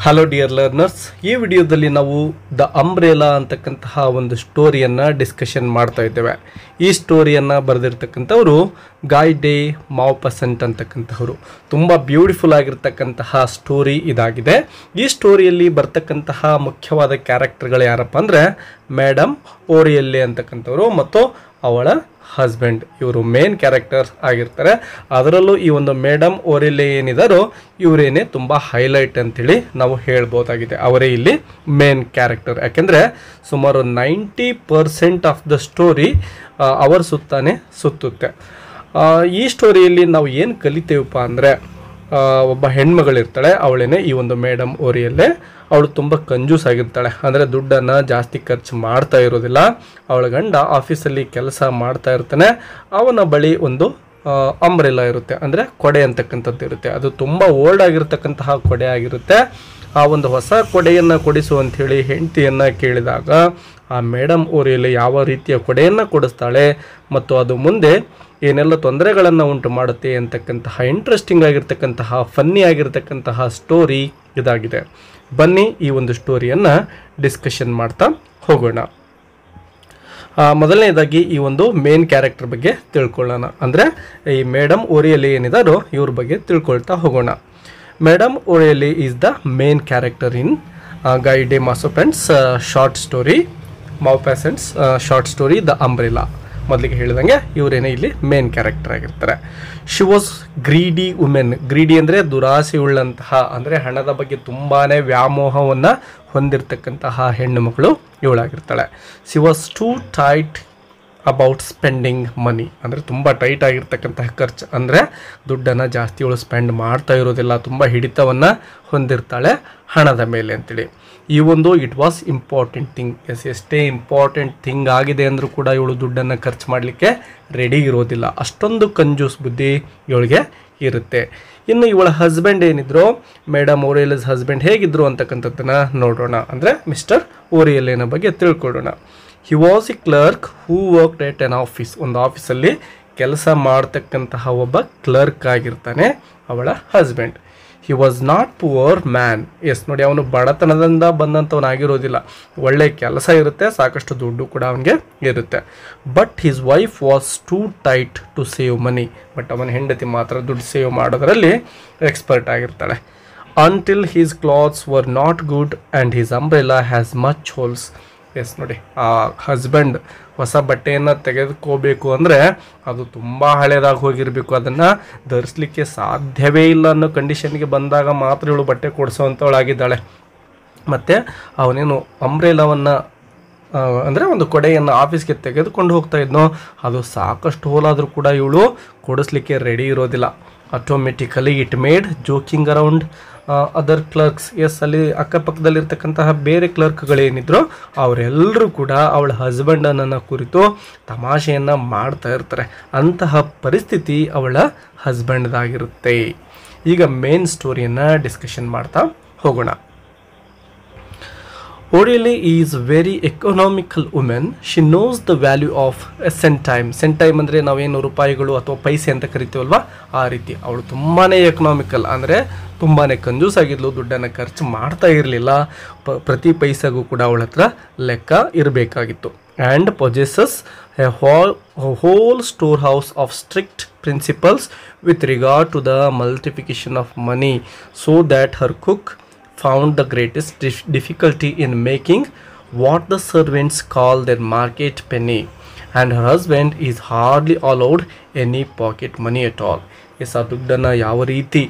Hello dear learners, ಈ ವಿಡಿಯೋದಲ್ಲಿ ನಾವು ದ ಅಂಬ್ರೆಲಾ ಅಂತಕ್ಕಂತಹ ಒಂದು ಸ್ಟೋರಿಯನ್ನು ಡಿಸ್ಕಷನ್ ಮಾಡ್ತಾ ಇದ್ದೇವೆ. ಈ ಸ್ಟೋರಿಯನ್ನು ಬರೆದಿರ್ತಕ್ಕಂಥವರು ಗಾಯ್ ಡೆ ಮೌಪಸೆಂಟ್ ಅಂತಕ್ಕಂಥವರು. ತುಂಬ ಬ್ಯೂಟಿಫುಲ್ ಆಗಿರ್ತಕ್ಕಂತಹ ಸ್ಟೋರಿ ಇದಾಗಿದೆ. ಈ ಸ್ಟೋರಿಯಲ್ಲಿ ಬರ್ತಕ್ಕಂತಹ ಮುಖ್ಯವಾದ ಕ್ಯಾರೆಕ್ಟರ್ಗಳು ಯಾರಪ್ಪ ಅಂದರೆ ಮೇಡಮ್ ಓರಿಯಲ್ಲೆ ಅಂತಕ್ಕಂಥವರು ಮತ್ತು ಅವಳ ಹಸ್ಬೆಂಡ್. ಇವರು ಮೇನ್ ಕ್ಯಾರೆಕ್ಟರ್ಸ್ ಆಗಿರ್ತಾರೆ. ಅದರಲ್ಲೂ ಈ ಒಂದು ಮೇಡಮ್ ಓರಿಯಲ್ಲೆ ಏನಿದಾರೋ ಇವರೇನೇ ತುಂಬ ಹೈಲೈಟ್ ಅಂತೇಳಿ ನಾವು ಹೇಳ್ಬೋದಾಗಿದೆ. ಅವರೇ ಇಲ್ಲಿ ಮೇನ್ ಕ್ಯಾರೆಕ್ಟರ್. ಯಾಕೆಂದರೆ ಸುಮಾರು 90% ಆಫ್ ದ ಸ್ಟೋರಿ ಅವರ ಸುತ್ತಾನೆ ಸುತ್ತುತ್ತೆ. ಈ ಸ್ಟೋರಿಯಲ್ಲಿ ನಾವು ಏನು ಕಲಿತೇವಪ್ಪ ಅಂದರೆ, ಒಬ್ಬ ಹೆಣ್ಮಗಳಿರ್ತಾಳೆ, ಅವಳೇನೆ ಈ ಒಂದು ಮೇಡಮ್ ಓರಿಯಲ್ಲೆ. ಅವಳು ತುಂಬ ಕಂಜೂಸ್ ಆಗಿರ್ತಾಳೆ, ಅಂದರೆ ದುಡ್ಡನ್ನು ಜಾಸ್ತಿ ಖರ್ಚು ಮಾಡ್ತಾ ಇರೋದಿಲ್ಲ. ಅವಳ ಗಂಡ ಆಫೀಸಲ್ಲಿ ಕೆಲಸ ಮಾಡ್ತಾ ಇರ್ತಾನೆ. ಅವನ ಬಳಿ ಒಂದು ಅಂಬ್ರೆಲಾ ಇರುತ್ತೆ, ಅಂದರೆ ಕೊಡೆ ಅಂತಕ್ಕಂಥದ್ದು ಇರುತ್ತೆ. ಅದು ತುಂಬ ಓಲ್ಡ್ ಆಗಿರ್ತಕ್ಕಂತಹ ಕೊಡೆ ಆಗಿರುತ್ತೆ. ಆ ಒಂದು ಹೊಸ ಕೊಡೆಯನ್ನು ಕೊಡಿಸು ಅಂಥೇಳಿ ಹೆಂಡತಿಯನ್ನು ಕೇಳಿದಾಗ ಆ ಮೇಡಮ್ ಓರಿಯಲ್ಲೆ ಯಾವ ರೀತಿಯ ಕೊಡೆಯನ್ನು ಕೊಡಿಸ್ತಾಳೆ ಮತ್ತು ಅದು ಮುಂದೆ ಏನೆಲ್ಲ ತೊಂದರೆಗಳನ್ನು ಉಂಟು ಮಾಡುತ್ತೆ ಅಂತಕ್ಕಂತಹ ಇಂಟ್ರೆಸ್ಟಿಂಗ್ ಆಗಿರ್ತಕ್ಕಂತಹ ಫನ್ನಿ ಆಗಿರ್ತಕ್ಕಂತಹ ಸ್ಟೋರಿ ಇದಾಗಿದೆ. ಬನ್ನಿ ಈ ಒಂದು ಸ್ಟೋರಿಯನ್ನು ಡಿಸ್ಕಷನ್ ಮಾಡ್ತಾ ಹೋಗೋಣ. ಮೊದಲನೇದಾಗಿ ಈ ಒಂದು ಮೇನ್ ಕ್ಯಾರೆಕ್ಟರ್ ಬಗ್ಗೆ ತಿಳ್ಕೊಳ್ಳೋಣ. ಅಂದರೆ ಈ ಮೇಡಮ್ ಓರಿಯಲ್ಲೆ ಏನಿದಾರೋ ಇವ್ರ ಬಗ್ಗೆ ತಿಳ್ಕೊಳ್ತಾ ಹೋಗೋಣ. Madam Oreille is the main character in Guy de Maupassant's short story short story the umbrella. ಮೊದಲಿಗೆ ಹೇಳಿದಂಗೆ ಇವರೇನೇ ಇಲ್ಲಿ ಮೇನ್ ಕ್ಯಾರೆಕ್ಟರ್ ಆಗಿರ್ತಾರೆ. She was greedy women. Greedy ಅಂದರೆ ದುರಾಸೆ ಉಳ್ಳಂತಹ, ಅಂದರೆ ಹಣದ ಬಗ್ಗೆ ತುಂಬಾ ವ್ಯಾಮೋಹವನ್ನು ಹೊಂದಿರತಕ್ಕಂತಹ ಹೆಣ್ಣು ಮಗಳು ಇವಳಾಗಿರ್ತಾಳೆ. She was too tight about spending money. ಅಂದರೆ ತುಂಬ ಟೈಟ್ ಆಗಿರ್ತಕ್ಕಂತಹ ಖರ್ಚು, ಅಂದರೆ ದುಡ್ಡನ್ನು ಜಾಸ್ತಿ ಇವಳು ಸ್ಪೆಂಡ್ ಮಾಡ್ತಾ ಇರೋದಿಲ್ಲ. ತುಂಬ ಹಿಡಿತವನ್ನು ಹೊಂದಿರ್ತಾಳೆ ಹಣದ ಮೇಲೆ ಅಂತೇಳಿ. ಈ ಒಂದು ಇಟ್ ವಾಸ್ ಇಂಪಾರ್ಟೆಂಟ್ ಥಿಂಗ್. ಎಷ್ಟೇ ಇಂಪಾರ್ಟೆಂಟ್ ಥಿಂಗ್ ಆಗಿದೆ ಅಂದರೂ ಕೂಡ ಇವಳು ದುಡ್ಡನ್ನು ಖರ್ಚು ಮಾಡಲಿಕ್ಕೆ ರೆಡಿ ಇರೋದಿಲ್ಲ. ಅಷ್ಟೊಂದು ಕಂಜೂಸ್ ಬುದ್ಧಿ ಇವಳಿಗೆ ಇರುತ್ತೆ. ಇನ್ನು ಇವಳ ಹಸ್ಬೆಂಡ್ ಏನಿದ್ರು, ಮೇಡಮ್ ಓರಿಯಲ್ಲೆಸ್ ಹಸ್ಬೆಂಡ್ ಹೇಗಿದ್ರು ಅಂತಕ್ಕಂಥದ್ದನ್ನು ನೋಡೋಣ. ಅಂದರೆ ಮಿಸ್ಟರ್ ಓರಿಯಲ್ಲೆನ ಬಗ್ಗೆ ತಿಳ್ಕೊಳ್ಳೋಣ. He was a clerk who worked at an office. ಒಂದು ಆಫೀಸಲ್ಲಿ ಕೆಲಸ ಮಾಡ್ತಕ್ಕಂತಹ ಒಬ್ಬ ಕ್ಲರ್ಕ್ ಆಗಿರ್ತಾನೆ ಅವಳ husband. He was not poor man. Yes ನೋಡಿ, ಅವನು ಬಡತನದಿಂದ ಬಂದಂಥವನಾಗಿರೋದಿಲ್ಲ. ಒಳ್ಳೆ ಕೆಲಸ ಇರುತ್ತೆ, ಸಾಕಷ್ಟು ದುಡ್ಡು ಕೂಡ ಅವನಿಗೆ ಇರುತ್ತೆ. But his wife was too tight to save money. But ಅವನ ಹೆಂಡತಿ ಮಾತ್ರ ದುಡ್ಡು ಸೇವ್ ಮಾಡೋದರಲ್ಲಿ ಎಕ್ಸ್ಪರ್ಟ್ ಆಗಿರ್ತಾಳೆ. Until his clothes were not good and his umbrella has much holes. Yes ನೋಡಿ, ಆ ಹಸ್ಬೆಂಡ್ ಹೊಸ ಬಟ್ಟೆಯನ್ನು ತೆಗೆದುಕೋಬೇಕು ಅಂದರೆ ಅದು ತುಂಬ ಹಳೇದಾಗಿ ಹೋಗಿರಬೇಕು, ಅದನ್ನು ಧರಿಸಲಿಕ್ಕೆ ಸಾಧ್ಯವೇ ಇಲ್ಲ ಅನ್ನೋ ಕಂಡೀಷನ್ಗೆ ಬಂದಾಗ ಮಾತ್ರ ಇವಳು ಬಟ್ಟೆ ಕೊಡಿಸೋವಂಥವಳಾಗಿದ್ದಾಳೆ. ಮತ್ತು ಅವನೇನು ಅಂಬ್ರೆಲಾವನ್ನು ಅಂದರೆ ಒಂದು ಕೊಡೆಯನ್ನು ಆಫೀಸ್ಗೆ ತೆಗೆದುಕೊಂಡು ಹೋಗ್ತಾ ಇದ್ನೋ ಅದು ಸಾಕಷ್ಟು ಹೋಲಾದರೂ ಕೂಡ ಇವಳು ಕೊಡಿಸ್ಲಿಕ್ಕೆ ರೆಡಿ ಇರೋದಿಲ್ಲ. Automatically it made joking around other clerks. Yes, ಅಲ್ಲಿ ಅಕ್ಕಪಕ್ಕದಲ್ಲಿರ್ತಕ್ಕಂತಹ ಬೇರೆ ಕ್ಲರ್ಕ್ಗಳೇನಿದ್ರು ಅವರೆಲ್ಲರೂ ಕೂಡ ಅವಳ ಹಸ್ಬೆಂಡನ್ನು ಕುರಿತು ತಮಾಷೆಯನ್ನು ಮಾಡ್ತಾ ಇರ್ತಾರೆ. ಅಂತಹ ಪರಿಸ್ಥಿತಿ ಅವಳ ಹಸ್ಬೆಂಡ್ದಾಗಿರುತ್ತೆ. ಈಗ ಮೇನ್ ಸ್ಟೋರಿಯನ್ನು ಡಿಸ್ಕಷನ್ ಮಾಡ್ತಾ ಹೋಗೋಣ. Oreille is very economical women. She knows the value of centime. Centime ಅಂದರೆ ನಾವೇನು ರೂಪಾಯಿಗಳು ಅಥವಾ ಪೈಸೆ ಅಂತ ಕರಿತೀವಲ್ವ, ಆ ರೀತಿ. ಅವಳು ತುಂಬಾ ಎಕನಾಮಿಕಲ್, ಅಂದರೆ ತುಂಬಾ ಕಂಜೂಸ್ ಆಗಿದ್ಲು, ದುಡ್ಡನ್ನು ಖರ್ಚು ಮಾಡ್ತಾ ಇರಲಿಲ್ಲ. ಪ್ರತಿ ಪೈಸೆಗೂ ಕೂಡ ಅವಳ ಹತ್ರ ಲೆಕ್ಕ ಇರಬೇಕಾಗಿತ್ತು. And possesses a whole store house of strict principles with regard to the multiplication of money, so that her cook found the greatest difficulty in making what the servants call their market penny, and her husband is hardly allowed any pocket money at all. Yes, ಆ ದುಡ್ಡನ್ನು ಯಾವ ರೀತಿ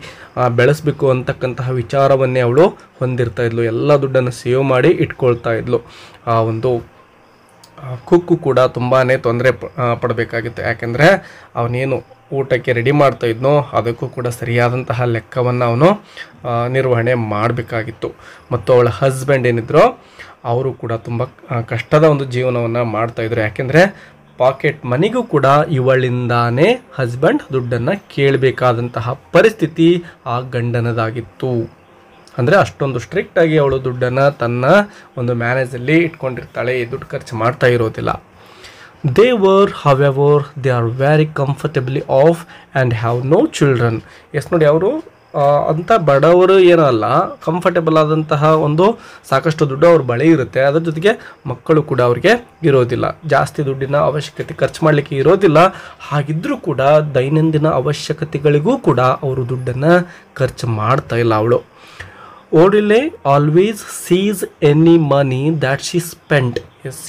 ಬೆಳೆಸಬೇಕು ಅಂತಕ್ಕಂತಹ ವಿಚಾರವನ್ನೇ ಅವಳು ಹೊಂದಿರ್ತಾ ಇದ್ಲು. ಎಲ್ಲ ದುಡ್ಡನ್ನು ಸೇವ್ ಮಾಡಿ ಇಟ್ಕೊಳ್ತಾ ಇದ್ಲು. ಆ ಒಂದು ಕುಕ್ಕು ಕೂಡ ತುಂಬಾ ತೊಂದರೆ ಪಡಬೇಕಾಗಿತ್ತು. ಯಾಕೆಂದರೆ ಅವನೇನು ಊಟಕ್ಕೆ ರೆಡಿ ಮಾಡ್ತಾ ಇದ್ನೋ ಅದಕ್ಕೂ ಕೂಡ ಸರಿಯಾದಂತಹ ಲೆಕ್ಕವನ್ನು ಅವನು ನಿರ್ವಹಣೆ ಮಾಡಬೇಕಾಗಿತ್ತು. ಮತ್ತು ಅವಳ ಹಸ್ಬೆಂಡ್ ಏನಿದ್ರು ಅವರು ಕೂಡ ತುಂಬ ಕಷ್ಟದ ಒಂದು ಜೀವನವನ್ನು ಮಾಡ್ತಾಯಿದ್ರು. ಯಾಕೆಂದರೆ ಪಾಕೆಟ್ ಮನಿಗೂ ಕೂಡ ಇವಳಿಂದಾನೇ ಹಸ್ಬೆಂಡ್ ದುಡ್ಡನ್ನು ಕೇಳಬೇಕಾದಂತಹ ಪರಿಸ್ಥಿತಿ ಆ ಗಂಡನದಾಗಿತ್ತು. ಅಂದರೆ ಅಷ್ಟೊಂದು ಸ್ಟ್ರಿಕ್ಟಾಗಿ ಅವಳು ದುಡ್ಡನ್ನು ತನ್ನ ಒಂದು ಮ್ಯಾನೇಜಲ್ಲಿ ಇಟ್ಕೊಂಡಿರ್ತಾಳೆ, ದುಡ್ಡು ಖರ್ಚು ಮಾಡ್ತಾ ಇರೋದಿಲ್ಲ. They were, however, they are very comfortably off and have no children. Yes ನೋಡಿ, ಅವರು ಅಂತ ಬಡವರು ಏನಲ್ಲ, ಕಂಫರ್ಟೇಬಲ್ ಆದಂತಹ ಒಂದು ಸಾಕಷ್ಟು ದುಡ್ಡು ಅವ್ರ ಬಳಿ ಇರುತ್ತೆ. ಅದರ ಜೊತೆಗೆ ಮಕ್ಕಳು ಕೂಡ ಅವ್ರಿಗೆ ಇರೋದಿಲ್ಲ, ಜಾಸ್ತಿ ದುಡ್ಡಿನ ಅವಶ್ಯಕತೆ ಖರ್ಚು ಮಾಡಲಿಕ್ಕೆ ಇರೋದಿಲ್ಲ. ಹಾಗಿದ್ರೂ ಕೂಡ ದೈನಂದಿನ ಅವಶ್ಯಕತೆಗಳಿಗೂ ಕೂಡ ಅವರು ದುಡ್ಡನ್ನು ಖರ್ಚು ಮಾಡ್ತಾ ಇಲ್ಲ ಅವಳು. Oreille always sees any money that she spent.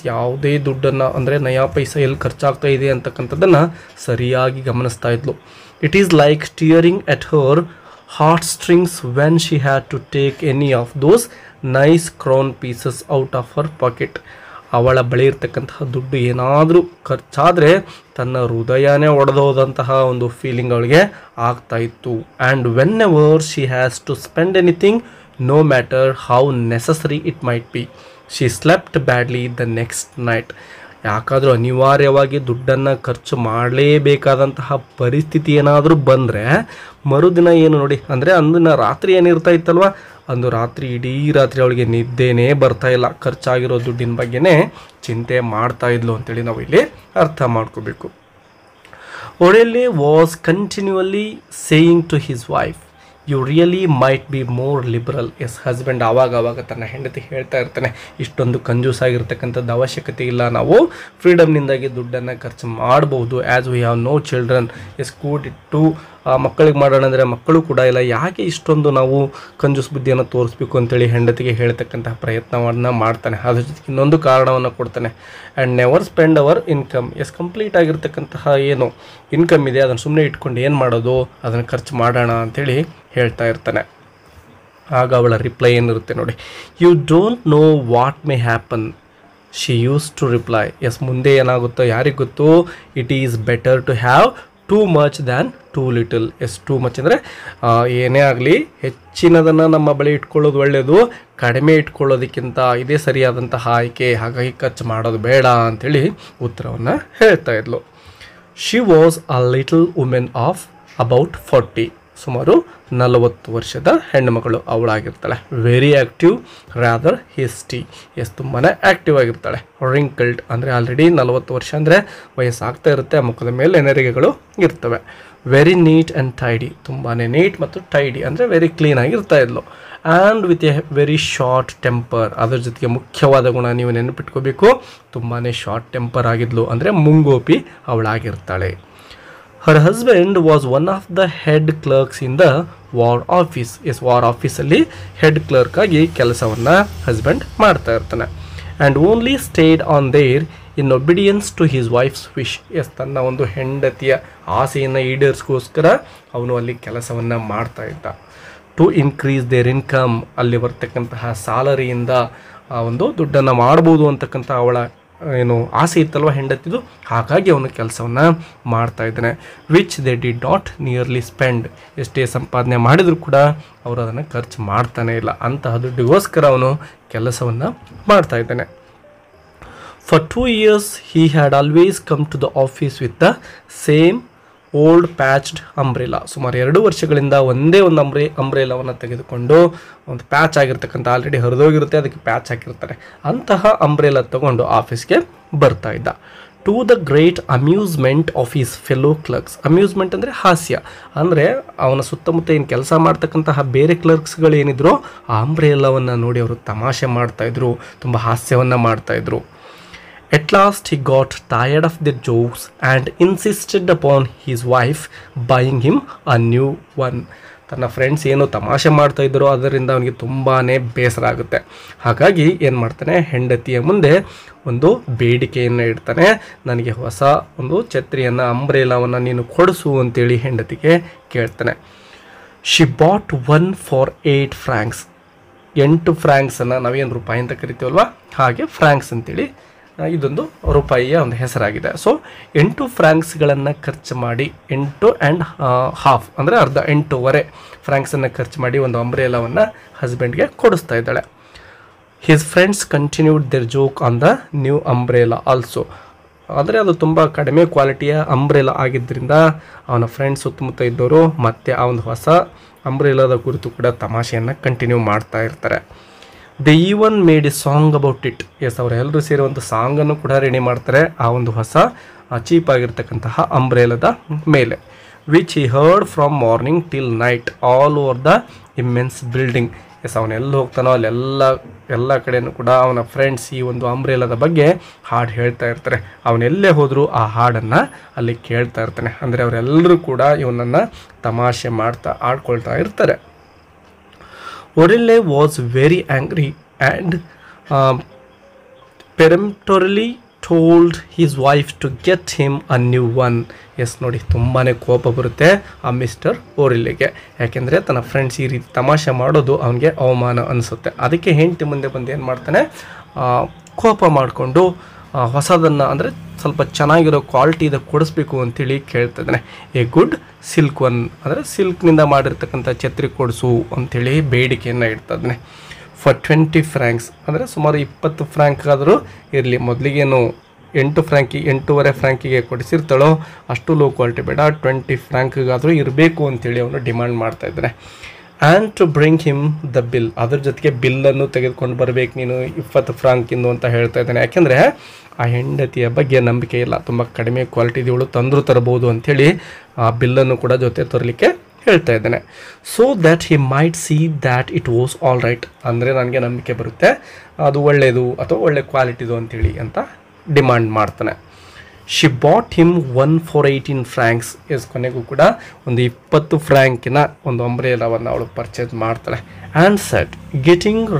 ಯಾವುದೇ ದುಡ್ಡನ್ನು ಅಂದರೆ ನಯಾ ಪೈಸಾ ಎಲ್ಲಿ ಖರ್ಚಾಗ್ತಾ ಇದೆ ಅಂತಕ್ಕಂಥದ್ದನ್ನು ಸರಿಯಾಗಿ ಗಮನಿಸ್ತಾ ಇದ್ಲು. It is like steering at her heart strings when she had to take any of those nice crown pieces out of her pocket. ಅವಳ ಬಳಿ ಇರ್ತಕ್ಕಂತಹ ದುಡ್ಡು ಏನಾದರೂ ಖರ್ಚಾದರೆ ತನ್ನ ಹೃದಯನೇ ಒಡೆದೋದಂತಹ ಒಂದು ಫೀಲಿಂಗ್ ಅವಳಿಗೆ ಆಗ್ತಾ ಇತ್ತು. And whenever she has to spend anything, no matter how necessary it might be, she slept badly the next night. ಯಾಕಾದರೂ ಅನಿವಾರ್ಯವಾಗಿ ದುಡ್ಡನ್ನು ಖರ್ಚು ಮಾಡಲೇಬೇಕಾದಂತಹ ಪರಿಸ್ಥಿತಿ ಏನಾದರೂ ಬಂದರೆ ಮರುದಿನ ಏನು ನೋಡಿ, ಅಂದರೆ ಅಂದಿನ ರಾತ್ರಿ ಏನಿರ್ತಾ ಇತ್ತಲ್ವ, ಅಂದು ರಾತ್ರಿ ಇಡೀ ರಾತ್ರಿ ಅವಳಿಗೆ ನಿದ್ದೆನೇ ಬರ್ತಾ ಇಲ್ಲ. ಖರ್ಚಾಗಿರೋ ದುಡ್ಡಿನ ಬಗ್ಗೆನೇ ಚಿಂತೆ ಮಾಡ್ತಾ ಇದ್ಲು ಅಂತೇಳಿ ನಾವು ಇಲ್ಲಿ ಅರ್ಥ ಮಾಡ್ಕೋಬೇಕು. Oreille was continually saying to his wife, you really might be more liberal. Husband ಆವಾಗ ತನ್ನ ಹೆಂಡತಿ ಹೇಳ್ತಾ ಇರ್ತಾನೆ, ಇಷ್ಟೊಂದು ಕಂಜೂಸ್ ಆಗಿರ್ತಕ್ಕಂಥದ್ದು ಅವಶ್ಯಕತೆ ಇಲ್ಲ, ನಾವು ಫ್ರೀಡಮ್ನಿಂದಾಗಿ ದುಡ್ಡನ್ನು ಖರ್ಚು ಮಾಡ್ಬೋದು. As we have no children, ಕೂಡ್ ಇಟ್ಟು ಮಕ್ಕಳಿಗೆ ಮಾಡೋಣ ಅಂದರೆ ಮಕ್ಕಳು ಕೂಡ ಇಲ್ಲ, ಯಾಕೆ ಇಷ್ಟೊಂದು ನಾವು ಕಂಜೂಸ್ ಬುದ್ಧಿಯನ್ನು ತೋರಿಸ್ಬೇಕು ಅಂತೇಳಿ ಹೆಂಡತಿಗೆ ಹೇಳ್ತಕ್ಕಂತಹ ಪ್ರಯತ್ನವನ್ನು ಮಾಡ್ತಾನೆ. ಅದ್ರ ಜೊತೆಗೆ ಇನ್ನೊಂದು ಕಾರಣವನ್ನು ಕೊಡ್ತಾನೆ, and never spend our income. Complete ಆಗಿರ್ತಕ್ಕಂತಹ ಏನು ಇನ್ಕಮ್ ಇದೆ ಅದನ್ನು ಸುಮ್ಮನೆ ಇಟ್ಕೊಂಡು ಏನು ಮಾಡೋದು, ಅದನ್ನು ಖರ್ಚು ಮಾಡೋಣ ಅಂಥೇಳಿ ಹೇಳ್ತಾ ಇರ್ತಾನೆ. ಆಗ ಅವಳ ರಿಪ್ಲೈ ಏನಿರುತ್ತೆ ನೋಡಿ, you don't know what may happen, she used to reply. ಮುಂದೆ ಏನಾಗುತ್ತೋ ಯಾರಿಗೆ ಗೊತ್ತು. It is better to have too much than too little. Too much ಅಂದರೆ ಏನೇ ಆಗಲಿ ಹೆಚ್ಚಿನದನ್ನು ನಮ್ಮ ಬಳಿ ಇಟ್ಕೊಳ್ಳೋದು ಒಳ್ಳೆಯದು, ಕಡಿಮೆ ಇಟ್ಕೊಳ್ಳೋದಕ್ಕಿಂತ ಇದೇ ಸರಿಯಾದಂತಹ ಆಯ್ಕೆ, ಹಾಗಾಗಿ ಖರ್ಚು ಮಾಡೋದು ಬೇಡ ಅಂಥೇಳಿ ಉತ್ತರವನ್ನು ಹೇಳ್ತಾ ಇದ್ಲು. She was a little woman of about 40, ಸುಮಾರು 40 ವರ್ಷದ ಹೆಣ್ಣುಮಗಳು ಅವಳಾಗಿರ್ತಾಳೆ. Very active rather hasty. ತುಂಬಾ ಆ್ಯಕ್ಟಿವ್ ಆಗಿರ್ತಾಳೆ. ರಿಂಕಲ್ಡ್ ಅಂದರೆ ಆಲ್ರೆಡಿ 40 ವರ್ಷ ಅಂದರೆ ವಯಸ್ಸಾಗ್ತಾ ಇರುತ್ತೆ, ಮುಖದ ಮೇಲೆ ನೆರಿಗೆಗಳು ಇರ್ತವೆ. ವೆರಿ ನೀಟ್ ಆ್ಯಂಡ್ ಟೈಡಿ, ತುಂಬಾ ನೀಟ್ ಮತ್ತು ಟೈಡಿ ಅಂದರೆ ವೆರಿ ಕ್ಲೀನಾಗಿರ್ತಾ ಇದ್ಲು. And with a very short temper. ಅದ್ರ ಜೊತೆಗೆ ಮುಖ್ಯವಾದ ಗುಣ ನೀವು ನೆನಪಿಟ್ಕೋಬೇಕು, ತುಂಬಾ ಶಾರ್ಟ್ ಟೆಂಪರ್ ಆಗಿದ್ಲು, ಅಂದರೆ ಮುಂಗೋಪಿ ಅವಳಾಗಿರ್ತಾಳೆ. Her husband was one of the head clerks in the war office. War ಆಫೀಸಲ್ಲಿ ಹೆಡ್ ಕ್ಲರ್ಕ್ ಆಗಿ ಕೆಲಸವನ್ನು ಹಸ್ಬೆಂಡ್ ಮಾಡ್ತಾ ಇರ್ತಾನೆ. And only stayed on there in obedience to his wife's wish. ತನ್ನ ಒಂದು ಹೆಂಡತಿಯ ಆಸೆಯನ್ನು ಈಡೇರಿಸ್ಕೋಸ್ಕರ ಅವನು ಅಲ್ಲಿ ಕೆಲಸವನ್ನು ಮಾಡ್ತಾ ಇದ್ದ. ಟು ಇನ್ಕ್ರೀಸ್ ದೇರ್ ಇನ್ಕಮ್, ಅಲ್ಲಿ ಬರ್ತಕ್ಕಂತಹ ಸ್ಯಾಲರಿಯಿಂದ ಒಂದು ದುಡ್ಡನ್ನು ಮಾಡ್ಬೋದು ಅಂತಕ್ಕಂಥ ಅವಳ ಏನು ಆಸೆ ಇತ್ತಲ್ವ ಹೆಂಡತಿದು, ಹಾಗಾಗಿ ಅವನು ಕೆಲಸವನ್ನು ಮಾಡ್ತಾ ಇದ್ದಾನೆ. Which they did not nearly spend. ಎಷ್ಟೇ ಸಂಪಾದನೆ ಮಾಡಿದರೂ ಕೂಡ ಅವರು ಅದನ್ನು ಖರ್ಚು ಮಾಡ್ತಾನೆ ಇಲ್ಲ. ಅಂತಹ ದುಡ್ಡಿಗೋಸ್ಕರ ಅವನು ಕೆಲಸವನ್ನು ಮಾಡ್ತಾ ಇದ್ದಾನೆ. For 2 years he had always come to the office with the same old patched umbrella. ಸುಮಾರು 2 ವರ್ಷಗಳಿಂದ ಒಂದೇ ಒಂದು ಅಂಬ್ರೆಲಾವನ್ನು ತೆಗೆದುಕೊಂಡು, ಒಂದು ಪ್ಯಾಚ್ ಆಗಿರ್ತಕ್ಕಂಥ ಆಲ್ರೆಡಿ ಹರಿದೋಗಿರುತ್ತೆ, ಅದಕ್ಕೆ ಪ್ಯಾಚ್ ಹಾಕಿರ್ತಾರೆ, ಅಂತಹ ಅಂಬ್ರೆಲಾ ತಗೊಂಡು ಆಫೀಸ್ಗೆ ಬರ್ತಾ ಇದ್ದ. To the great amusement of his fellow clerks. Amusement ಅಂದರೆ ಹಾಸ್ಯ, ಅಂದರೆ ಅವನ ಸುತ್ತಮುತ್ತ ಏನು ಕೆಲಸ ಮಾಡ್ತಕ್ಕಂತಹ ಬೇರೆ ಕ್ಲರ್ಕ್ಸ್ಗಳು ಏನಿದ್ರು ಆ ಅಂಬ್ರೆಲಾವನ್ನು ನೋಡಿ ಅವರು ತಮಾಷೆ ಮಾಡ್ತಾಯಿದ್ರು, ತುಂಬ ಹಾಸ್ಯವನ್ನು ಮಾಡ್ತಾಯಿದ್ರು. At last he got tired of their jokes and insisted upon his wife buying him a new one. ತನ್ನ ಫ್ರೆಂಡ್ಸ್ ಏನು ತಮಾಷೆ ಮಾಡ್ತಾ ಇದ್ದರೋ ಅದರಿಂದ ಅವನಿಗೆ ತುಂಬಾ ಬೇಸರ ಆಗುತ್ತೆ. ಹಾಗಾಗಿ ಏನು ಮಾಡ್ತಾನೆ, ಹೆಂಡತಿಯ ಮುಂದೆ ಒಂದು ಬೇಡಿಕೆಯನ್ನು ಇಡ್ತಾನೆ, ನನಗೆ ಹೊಸ ಒಂದು ಛತ್ರಿಯನ್ನು ಅಂಬ್ರೆಲಾವನ್ನು ನೀನು ಕೊಡಿಸು ಅಂತೇಳಿ ಹೆಂಡತಿಗೆ ಕೇಳ್ತಾನೆ. She bought 1 for 8 francs. 8 ಫ್ರಾಂಕ್ಸನ್ನು ನಾವೇನು ರೂಪಾಯಿ ಅಂತ ಕರಿತೀವಲ್ವ, ಹಾಗೆ ಫ್ರಾಂಕ್ಸ್ ಅಂತೇಳಿ ಇದೊಂದು ರೂಪಾಯಿಯ ಒಂದು ಹೆಸರಾಗಿದೆ. ಸೊ 8 ಫ್ರಾಂಕ್ಸ್ಗಳನ್ನು ಖರ್ಚು ಮಾಡಿ, 8.5 ಅಂದರೆ ಅರ್ಧ 8.25 ಫ್ರಾಂಕ್ಸನ್ನು ಖರ್ಚು ಮಾಡಿ ಒಂದು ಅಂಬ್ರೆಲಾವನ್ನು ಹಸ್ಬೆಂಡ್ಗೆ ಕೊಡಿಸ್ತಾ ಇದ್ದಾಳೆ. His friends continued their joke on the new umbrella also. ಆದರೆ ಅದು ತುಂಬ ಕಡಿಮೆ ಕ್ವಾಲಿಟಿಯ ಅಂಬ್ರೆಲಾ ಆಗಿದ್ದರಿಂದ ಅವನ ಫ್ರೆಂಡ್ಸ್ ಸುತ್ತಮುತ್ತ ಇದ್ದವರು ಮತ್ತೆ ಆ ಒಂದು ಹೊಸ ಅಂಬ್ರೆಲಾದ ಕುರಿತು ಕೂಡ ತಮಾಷೆಯನ್ನು ಕಂಟಿನ್ಯೂ ಮಾಡ್ತಾ ಇರ್ತಾರೆ. They even made A song about it. ಅವರೆಲ್ಲರೂ ಸೇರಿ ಒಂದು ಸಾಂಗನ್ನು ಕೂಡ ರೆಡಿ ಮಾಡ್ತಾರೆ ಆ ಒಂದು ಹೊಸ ಚೀಪ್ ಆಗಿರ್ತಕ್ಕಂತಹ ಅಂಬ್ರೆಲಾದ ಮೇಲೆ. Which he heard from morning till night all over the immense building. Yes, ಅವನೆಲ್ಲಿ ಹೋಗ್ತಾನೋ ಎಲ್ಲ ಕಡೆಯೂ ಕೂಡ ಅವನ ಫ್ರೆಂಡ್ಸ್ ಈ ಒಂದು ಅಂಬ್ರೆಲಾದ ಬಗ್ಗೆ ಹಾಡು ಹೇಳ್ತಾ ಇರ್ತಾರೆ. ಅವನೆಲ್ಲೇ ಹೋದರೂ ಆ ಹಾಡನ್ನು ಅಲ್ಲಿ ಕೇಳ್ತಾ ಇರ್ತಾನೆ. ಅಂದರೆ ಅವರೆಲ್ಲರೂ ಕೂಡ ಇವನನ್ನು ತಮಾಷೆ ಮಾಡ್ತಾ ಆಡ್ಕೊಳ್ತಾ ಇರ್ತಾರೆ. Oreille was very angry and peremptorily told his wife to get him a new one. Yes ನೋಡಿ, ತುಂಬಾ ಕೋಪ ಬರುತ್ತೆ ಆ ಮಿಸ್ಟರ್ ಓರಿಲ್ಲೆಗೆ. ಯಾಕೆಂದರೆ ತನ್ನ ಫ್ರೆಂಡ್ಸ್ ಈ ರೀತಿ ತಮಾಷೆ ಮಾಡೋದು ಅವನಿಗೆ ಅವಮಾನ ಅನಿಸುತ್ತೆ. ಅದಕ್ಕೆ ಹೆಂಡತಿ ಮುಂದೆ ಬಂದು ಏನು ಮಾಡ್ತಾನೆ, ಕೋಪ ಮಾಡಿಕೊಂಡು ಹೊಸದನ್ನು ಅಂದರೆ ಸ್ವಲ್ಪ ಚೆನ್ನಾಗಿರೋ ಕ್ವಾಲಿಟಿದ ಕೊಡಿಸ್ಬೇಕು ಅಂತೇಳಿ ಕೇಳ್ತಾ ಇದ್ದಾನೆ. ಎ ಗುಡ್ ಸಿಲ್ಕ್ ಒನ್, ಅಂದರೆ ಸಿಲ್ಕ್ನಿಂದ ಮಾಡಿರ್ತಕ್ಕಂಥ ಛತ್ರಿ ಕೊಡಿಸು ಅಂಥೇಳಿ ಬೇಡಿಕೆಯನ್ನು ಇಡ್ತಾ ಇದ್ದಾನೆ. ಫಾರ್ 20 ಫ್ರ್ಯಾಂಕ್ಸ್, ಅಂದರೆ ಸುಮಾರು 20 ಫ್ರ್ಯಾಂಕ್ ಆದರೂ ಇರಲಿ. ಮೊದಲಿಗೇನು 8.5 ಫ್ರ್ಯಾಂಕಿಗೆ ಕೊಡಿಸಿರ್ತಾಳೋ ಅಷ್ಟು ಲೋ ಕ್ವಾಲಿಟಿ ಬೇಡ, 20 ಫ್ರ್ಯಾಂಕ್ಗಾದರೂ ಇರಬೇಕು ಅಂತೇಳಿ ಅವನು ಡಿಮ್ಯಾಂಡ್ ಮಾಡ್ತಾ ಇದ್ದಾನೆ. And to bring him the bill, ಅದ್ರ ಜೊತೆಗೆ ಬಿಲ್ಲನ್ನು ತೆಗೆದುಕೊಂಡು ಬರಬೇಕು ನೀನು 20 ಫ್ರಾಂಕಿಂದು ಅಂತ ಹೇಳ್ತಾ ಇದ್ದಾನೆ. ಯಾಕೆಂದರೆ ಆ ಹೆಂಡತಿಯ ಬಗ್ಗೆ ನಂಬಿಕೆ ಇಲ್ಲ, ತುಂಬ ಕಡಿಮೆ ಕ್ವಾಲಿಟಿದವಳು ತಂದರೂ ತರಬಹುದು ಅಂಥೇಳಿ ಆ ಬಿಲ್ಲನ್ನು ಕೂಡ ಜೊತೆ ತರಲಿಕ್ಕೆ ಹೇಳ್ತಾ ಇದ್ದಾನೆ. So that he might see that it was all right, ಅಂದರೆ ನನಗೆ ನಂಬಿಕೆ ಬರುತ್ತೆ ಅದು ಒಳ್ಳೆಯದು ಅಥವಾ ಒಳ್ಳೆ ಕ್ವಾಲಿಟಿದು ಅಂಥೇಳಿ ಅಂತ ಡಿಮ್ಯಾಂಡ್ ಮಾಡ್ತಾನೆ. She bought him 1 for 18 francs. Yes, ಕೊನೆಗೂ ಕೂಡ ಒಂದು 20 ಫ್ರ್ಯಾಂಕಿನ ಒಂದು ಅಂಬ್ರೆಲಾವನ್ನು ಅವಳು ಪರ್ಚೇಸ್ ಮಾಡ್ತಾಳೆ. And set getting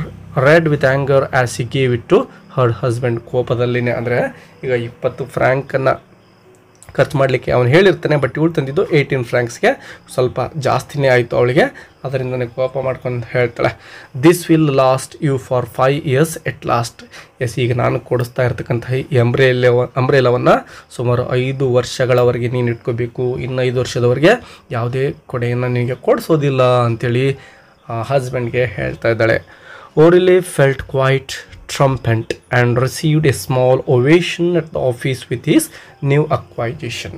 red with anger as he gave it to her husband. ಕೋಪದಲ್ಲಿನೇ, ಅಂದರೆ ಈಗ 20 ಫ್ರ್ಯಾಂಕನ್ನು ಖರ್ಚು ಮಾಡಲಿಕ್ಕೆ ಅವನು ಹೇಳಿರ್ತಾನೆ, ಬಟ್ ಇವಳು ತಂದಿದ್ದು 18 ಫ್ರ್ಯಾಂಕ್ಸ್ಗೆ, ಸ್ವಲ್ಪ ಜಾಸ್ತಿನೇ ಆಯಿತು ಅವಳಿಗೆ. ಅದರಿಂದನೇ ಕೋಪ ಮಾಡ್ಕೊಂಡು ಹೇಳ್ತಾಳೆ, this will last you for 5 years at last. Yes, ಈಗ ನಾನು ಕೊಡಿಸ್ತಾ ಇರ್ತಕ್ಕಂಥ ಈ ಅಂಬ್ರೆಲಾವನ್ನು ಸುಮಾರು 5 ವರ್ಷಗಳವರೆಗೆ ನೀನು ಇಟ್ಕೋಬೇಕು, ಇನ್ನು 5 ವರ್ಷದವರೆಗೆ ಯಾವುದೇ ಕೊಡೆಯನ್ನು ನಿನಗೆ ಕೊಡಿಸೋದಿಲ್ಲ ಅಂಥೇಳಿ ಹಸ್ಬೆಂಡ್ಗೆ ಹೇಳ್ತಾ ಇದ್ದಾಳೆ. Oreille felt quite trumpet and received a small ovation at the office with his new acquisition.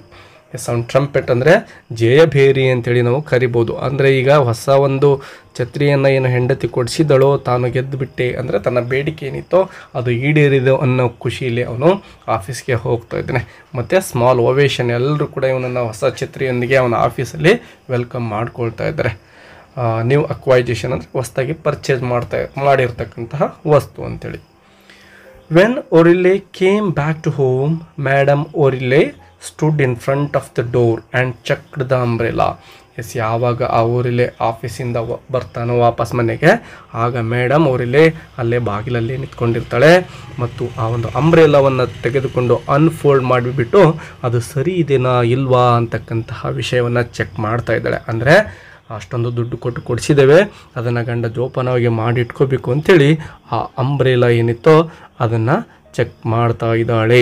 Yes, ಅವ್ನು ಟ್ರಂಪೆಟ್ ಅಂದರೆ ಜಯಭೇರಿ ಅಂತೇಳಿ ನಾವು ಕರಿಬೋದು. ಅಂದರೆ ಈಗ ಹೊಸ ಒಂದು ಛತ್ರಿಯನ್ನು ಏನು ಹೆಂಡತಿ ಕೊಡಿಸಿದಳೋ ತಾನು ಗೆದ್ದು ಬಿಟ್ಟೆ, ಅಂದರೆ ತನ್ನ ಬೇಡಿಕೆ ಏನಿತ್ತೋ ಅದು ಈಡೇರಿದೆ ಅನ್ನೋ ಖುಷಿಯಲ್ಲಿ ಅವನು ಆಫೀಸ್ಗೆ ಹೋಗ್ತಾ ಇದ್ದಾನೆ. ಮತ್ತು ಸ್ಮಾಲ್ ಓವೇಷನ್, ಎಲ್ಲರೂ ಕೂಡ ಇವನನ್ನು ಹೊಸ ಛತ್ರಿಯೊಂದಿಗೆ ಅವನ ಆಫೀಸಲ್ಲಿ ವೆಲ್ಕಮ್ ಮಾಡ್ಕೊಳ್ತಾ ಇದ್ದಾರೆ. ನ್ಯೂ ಅಕ್ವೈಜೇಷನ್ ಅಂದರೆ ಹೊಸದಾಗಿ ಪರ್ಚೇಸ್ ಮಾಡಿರ್ತಕ್ಕಂತಹ ವಸ್ತು ಅಂತೇಳಿ. When Oreille came back to home, madam Oreille stood in front of the door and checked the umbrella. Yes, ಯಾವಾಗ ಆ ಓರಿಲ್ಲೆ ಆಫೀಸಿಂದ ಬರ್ತಾನೋ ವಾಪಸ್ ಮನೆಗೆ, ಆಗ ಮೇಡಮ್ ಓರಿಲ್ಲೆ ಅಲ್ಲೇ ಬಾಗಿಲಲ್ಲಿ ನಿಂತ್ಕೊಂಡಿರ್ತಾಳೆ ಮತ್ತು ಆ ಒಂದು ಅಂಬ್ರೆಲಾವನ್ನು ತೆಗೆದುಕೊಂಡು ಅನ್ಫೋಲ್ಡ್ ಮಾಡಿಬಿಟ್ಟು ಅದು ಸರಿ ಇದೆನಾ ಇಲ್ವಾ ಅಂತಕ್ಕಂತಹ ವಿಷಯವನ್ನು ಚೆಕ್ ಮಾಡ್ತಾ ಇದ್ದಾಳೆ. ಅಂದರೆ ಅಷ್ಟೊಂದು ದುಡ್ಡು ಕೊಟ್ಟು ಕೊಡಿಸಿದ್ದೇವೆ, ಅದನ್ನು ಗಂಡ ಜೋಪಾನವಾಗಿ ಮಾಡಿ ಇಟ್ಕೋಬೇಕು ಅಂಥೇಳಿ ಆ ಅಂಬ್ರೆಲಾ ಏನಿತ್ತೋ ಅದನ್ನು ಚೆಕ್ ಮಾಡ್ತಾ ಇದ್ದಾಳೆ.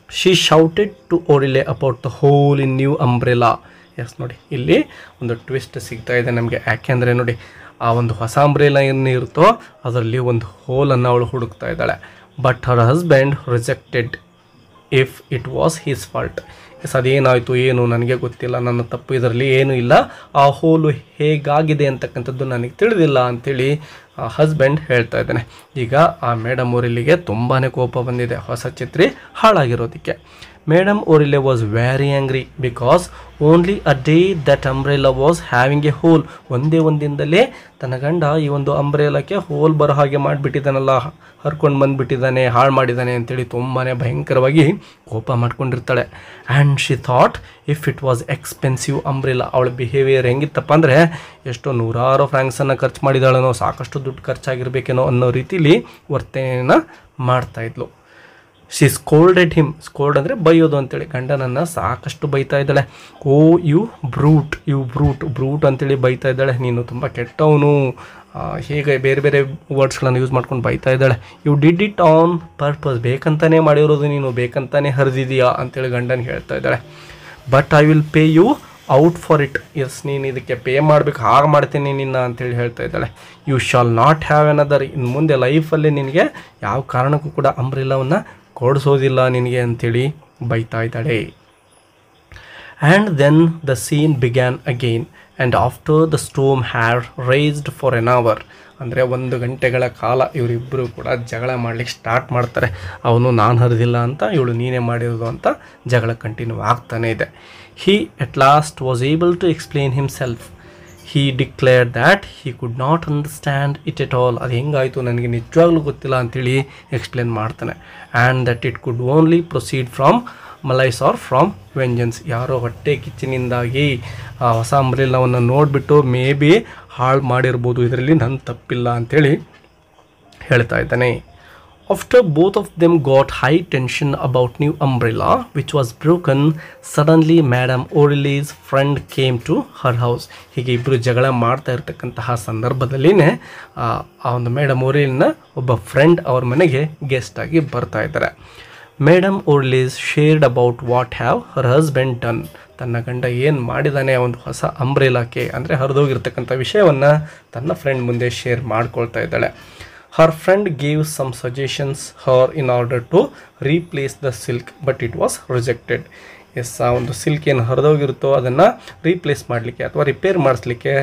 She shouted to Oreille about the hole in new umbrella. Yes, ನೋಡಿ ಇಲ್ಲಿ ಒಂದು ಟ್ವಿಸ್ಟ್ ಸಿಗ್ತಾ ಇದೆ ನಮಗೆ. ಯಾಕೆಂದರೆ ನೋಡಿ, ಆ ಒಂದು ಹೊಸ ಅಂಬ್ರೆಲಾ ಏನಿರುತ್ತೋ ಅದರಲ್ಲಿ ಒಂದು ಹೋಲನ್ನು ಅವಳು ಹುಡುಕ್ತಾ ಇದ್ದಾಳೆ. But her husband rejected if it was his fault. Yes, ಅದೇನಾಯಿತು ಏನು ನನಗೆ ಗೊತ್ತಿಲ್ಲ, ನನ್ನ ತಪ್ಪು ಇದರಲ್ಲಿ ಏನೂ ಇಲ್ಲ, ಆ ಹೋಲು ಹೇಗಾಗಿದೆ ಅಂತಕ್ಕಂಥದ್ದು ನನಗೆ ತಿಳಿದಿಲ್ಲ ಅಂಥೇಳಿ ಹಸ್ಬೆಂಡ್ ಹೇಳ್ತಾ ಇದ್ದಾನೆ. ಈಗ ಆ ಮೇಡಮ್ ಓರಿಲ್ಲೆಗೆ ತುಂಬಾ ಕೋಪ ಬಂದಿದೆ ಹೊಸ ಛತ್ರಿ ಹಾಳಾಗಿರೋದಕ್ಕೆ. Madam Oreille was very angry because only a day that umbrella was having a hole. ಒಂದೇ ಒಂದಿನದಲ್ಲೇ ತನ್ನ ಗಂಡ ಈ ಒಂದು ಅಂಬ್ರೆಲಾಕ್ಕೆ ಹೋಲ್ ಬರೋ ಹಾಗೆ ಮಾಡಿಬಿಟ್ಟಿದ್ದಾನಲ್ಲ, ಹರ್ಕೊಂಡು ಬಂದುಬಿಟ್ಟಿದ್ದಾನೆ, ಹಾಳು ಮಾಡಿದ್ದಾನೆ ಅಂತೇಳಿ ತುಂಬಾ ಭಯಂಕರವಾಗಿ ಕೋಪ ಮಾಡ್ಕೊಂಡಿರ್ತಾಳೆ. And she thought if it was expensive umbrella. ಅವಳ ಬಿಹೇವಿಯರ್ ಹೆಂಗಿತ್ತಪ್ಪ ಅಂದರೆ, ಎಷ್ಟೋ 100 ಫ್ರ್ಯಾಂಕ್ಸನ್ನು ಖರ್ಚು ಮಾಡಿದಾಳನೋ, ಸಾಕಷ್ಟು ದುಡ್ಡು ಖರ್ಚಾಗಿರ್ಬೇಕೇನೋ ಅನ್ನೋ ರೀತಿಲಿ ವರ್ತನೆಯನ್ನು ಮಾಡ್ತಾಯಿದ್ಲು. She scolded him. ಸ್ಕೋಲ್ಡ್ ಅಂದರೆ ಬೈಯೋದು ಅಂತೇಳಿ, ಗಂಡನನ್ನು ಸಾಕಷ್ಟು ಬೈತಾ ಇದ್ದಾಳೆ. ಓ ಯು ಬ್ರೂಟ್ ಅಂತೇಳಿ ಬೈತಾ ಇದ್ದಾಳೆ. ನೀನು ತುಂಬ ಕೆಟ್ಟವನು, ಹೇಗೆ ಬೇರೆ ಬೇರೆ ವರ್ಡ್ಸ್ಗಳನ್ನು ಯೂಸ್ ಮಾಡ್ಕೊಂಡು ಬೈತಾ ಇದ್ದಾಳೆ. You did it on purpose. ಬೇಕಂತಾನೆ ಮಾಡಿರೋದು ನೀನು, ಬೇಕಂತಾನೆ ಹರಿದಿದೆಯಾ ಅಂತೇಳಿ ಗಂಡನಿಗೆ ಹೇಳ್ತಾ ಇದ್ದಾಳೆ. But I will pay you out for it. Yes, ನೀನು ಇದಕ್ಕೆ ಪೇ ಮಾಡಬೇಕು, ಹಾಗೆ ಮಾಡ್ತೀನಿ ನಿನ್ನ ಅಂತೇಳಿ ಹೇಳ್ತಾ ಇದ್ದಾಳೆ. You shall not have another. ಇನ್ನು ಮುಂದೆ ಲೈಫಲ್ಲಿ ನಿನಗೆ ಯಾವ ಕಾರಣಕ್ಕೂ ಕೂಡ ಅಂಬ್ರೆಲಾವನ್ನು ಕೊಡಿಸೋದಿಲ್ಲ ನಿನಗೆ ಅಂಥೇಳಿ ಬೈತಾ ಇದ್ದಾಳೆ. And then the scene began again. And after the storm had raised for an hour, ಅಂದರೆ 1 ಗಂಟೆಗಳ ಕಾಲ ಇವರಿಬ್ಬರು ಕೂಡ ಜಗಳ ಮಾಡಲಿಕ್ಕೆ ಸ್ಟಾರ್ಟ್ ಮಾಡ್ತಾರೆ. ಅವನು ನಾನು ಹರಿದಿಲ್ಲ ಅಂತ, ಇವಳು ನೀನೇ ಮಾಡಿರೋದು ಅಂತ ಜಗಳ ಕಂಟಿನ್ಯೂ ಆಗ್ತಾನೇ ಇದೆ. He at last was able to explain himself. He declare that he could not understand it at all. ಅದು ಹೆಂಗಾಯಿತು ನನಗೆ ನಿಜವಾಗ್ಲೂ ಗೊತ್ತಿಲ್ಲ ಅಂತೇಳಿ ಎಕ್ಸ್ಪ್ಲೇನ್ ಮಾಡ್ತಾನೆ. And that it could only proceed from malice or from vengeance. ಯಾರೋ ಹೊಟ್ಟೆ ಕಿಚ್ಚಿನಿಂದಾಗಿ ಆ ಹೊಸ ಅಂಬ್ರೆಲಾವನ್ನು ನೋಡಿಬಿಟ್ಟು ಮೇ ಬಿ ಹಾಳು ಮಾಡಿರ್ಬೋದು, ಇದರಲ್ಲಿ ನನ್ನ ತಪ್ಪಿಲ್ಲ ಅಂಥೇಳಿ ಹೇಳ್ತಾ ಇದ್ದಾನೆ. After both of them got high tension about new umbrella which was broken, suddenly madam Oreille's friend came to her house. ಹೀಗೆ ಇಬ್ಬರು ಜಗಳ ಮಾಡ್ತಾ ಇರ್ತಕ್ಕಂತಹ ಸಂದರ್ಭದಲ್ಲಿನೇ ಆ ಒಂದು ಮೇಡಮ್ ಓರಿಲಿನ ಒಬ್ಬ ಫ್ರೆಂಡ್ ಅವ್ರ ಮನೆಗೆ ಗೆಸ್ಟಾಗಿ ಬರ್ತಾ ಇದ್ದಾರೆ. Madam Oreille's shared about what have her husband done. ತನ್ನ ಗಂಡ ಏನು ಮಾಡಿದ್ದಾನೆ ಒಂದು ಹೊಸ ಅಂಬ್ರೆಲಾಕ್ಕೆ, ಅಂದರೆ ಹರಿದೋಗಿರ್ತಕ್ಕಂಥ ವಿಷಯವನ್ನು ತನ್ನ ಫ್ರೆಂಡ್ ಮುಂದೆ ಶೇರ್ ಮಾಡ್ಕೊಳ್ತಾ ಇದ್ದಾಳೆ. Her friend gave some suggestions her in order to replace the silk but it was rejected. Yes, ಆ ಒಂದು ಸಿಲ್ಕ್ ಏನು ಹರಿದೋಗಿರುತ್ತೋ ಅದನ್ನು ರೀಪ್ಲೇಸ್ ಮಾಡಲಿಕ್ಕೆ ಅಥವಾ ರಿಪೇರ್ ಮಾಡಿಸ್ಲಿಕ್ಕೆ